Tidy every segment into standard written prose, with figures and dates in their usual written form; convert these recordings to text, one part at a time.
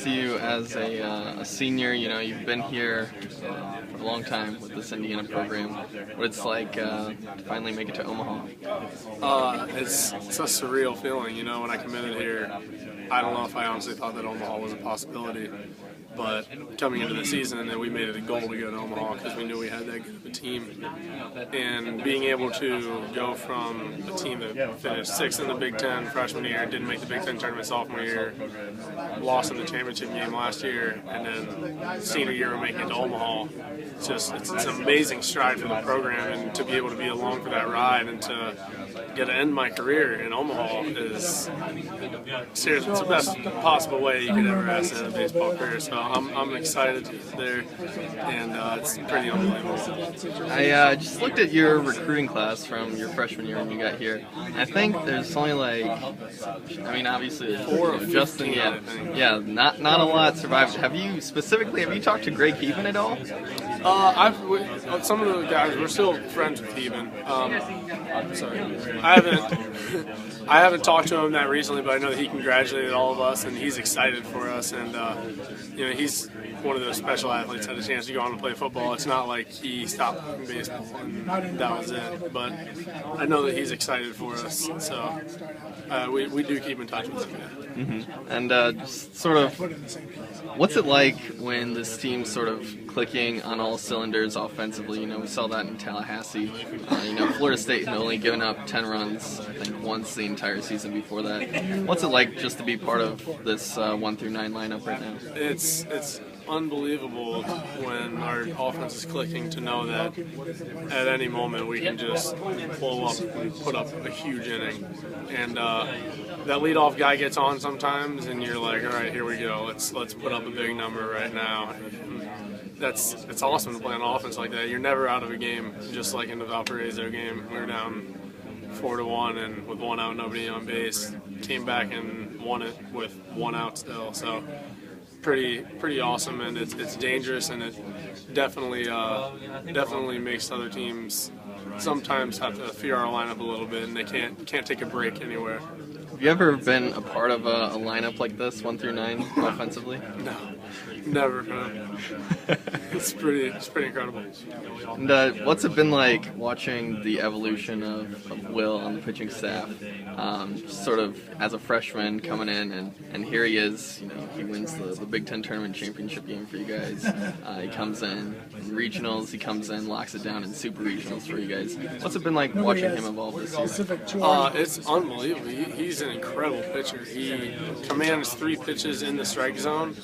You as a senior, you've been here for a long time with this Indiana program. What it's like to finally make it to Omaha? It's a surreal feeling, when I committed here. I don't know if I honestly thought that Omaha was a possibility, but coming into the season, we made it a goal to go to Omaha because we knew we had that good of a team. And being able to go from a team that finished sixth in the Big Ten freshman year, didn't make the Big Ten tournament sophomore year, lost in the championship game last year, and then senior year we're making it to Omaha. It's an amazing stride for the program, and to be able to be along for that ride and to get to end my career in Omaha is seriously, it's the best possible way you could ever ask to end a baseball career. So I'm excited to get there, and it's pretty unbelievable. I just looked at your recruiting class from your freshman year when you got here. I think there's only obviously 4 of 15, Justin, not a lot survived. Have you talked to Greg Keevan at all? Some of the guys, we're still friends with Keevan. Sorry, I haven't talked to him that recently, but I know that he congratulated all of us, and he's excited for us. And he's one of those special athletes that had a chance to go on and play football. It's not like he stopped playing baseball and that was it. But I know that he's excited for us, so we do keep in touch with him. Yeah. Mm-hmm. And just sort of, what's it like when this team's sort of clicking on all cylinders offensively? We saw that in Tallahassee. Florida State had only given up 10 runs, I think, once the entire season before that. What's it like just to be part of this 1 through 9 lineup right now? It's unbelievable when our offense is clicking to know that at any moment we can just blow up and put up a huge inning. And that leadoff guy gets on sometimes, and you're like, all right, here we go. Let's put up a big number right now. It's awesome to play on offense like that. You're never out of a game, just like in the Valparaiso game. We were down 4-1, and with 1 out, nobody on base. Came back and won it with 1 out still. So pretty awesome, and it's dangerous, and it definitely makes other teams sometimes have to fear our lineup a little bit, and they can't take a break anywhere. Have you ever been a part of a lineup like this, 1 through 9, offensively? No, never. It's pretty incredible. And what's it been like watching the evolution of Will on the pitching staff, sort of as a freshman coming in, and here he is, he wins the Big Ten tournament championship game for you guys. He comes in regionals, he comes in, locks it down in super regionals for you guys. What's it been like watching him evolve this year? It's unbelievable. He's an incredible pitcher. He commands 3 pitches in the strike zone,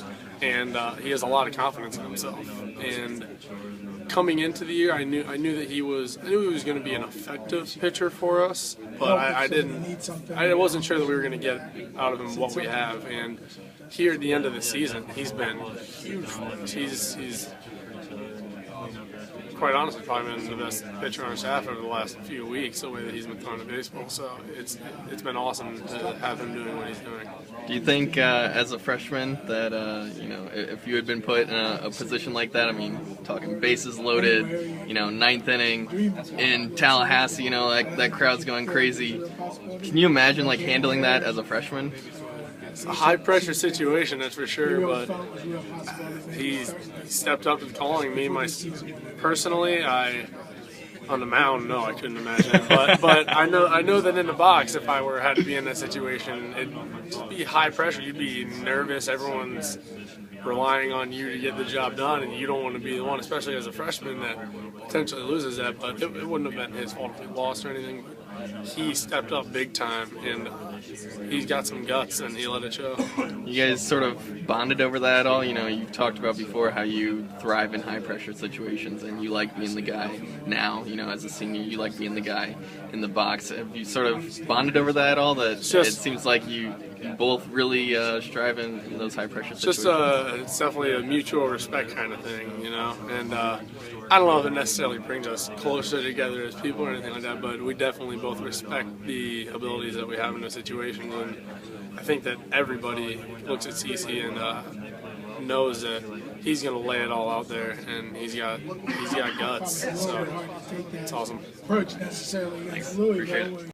and he has a lot of confidence in himself. And coming into the year, I knew that he was going to be an effective pitcher for us, but I wasn't sure that we were going to get out of him what we have. And here at the end of the season, he's been huge for us. He's quite honestly probably been the best pitcher on our staff over the last few weeks, the way that he's been throwing the baseball. So it's been awesome to have him doing what he's doing. Do you think as a freshman that if you had been put in a position like that, talking bases loaded, 9th inning in Tallahassee, that crowd's going crazy, can you imagine handling that as a freshman? It's a high-pressure situation, that's for sure, but he stepped up to calling me. Personally, on the mound, no, I couldn't imagine it. But I know that in the box, if I had to be in that situation, it'd be high pressure. You'd be nervous. Everyone's relying on you to get the job done, and you don't want to be the one, especially as a freshman, that potentially loses that. But it wouldn't have been his fault if he lost or anything. He stepped up big time, and he's got some guts, and he let it show. You guys sort of bonded over that at all? You've talked about before how you thrive in high-pressure situations, and you like being the guy now, as a senior, you like being the guy in the box. Have you sort of bonded over that at all? It seems like you both really strive in those high-pressure situations. It's definitely a mutual respect kind of thing, and I don't know if it necessarily brings us closer together as people or anything like that, but we definitely both respect the abilities that we have in those situations, and I think that everybody looks at CeCe and knows that he's going to lay it all out there, and he's got guts, so it's awesome. Thanks. Appreciate it.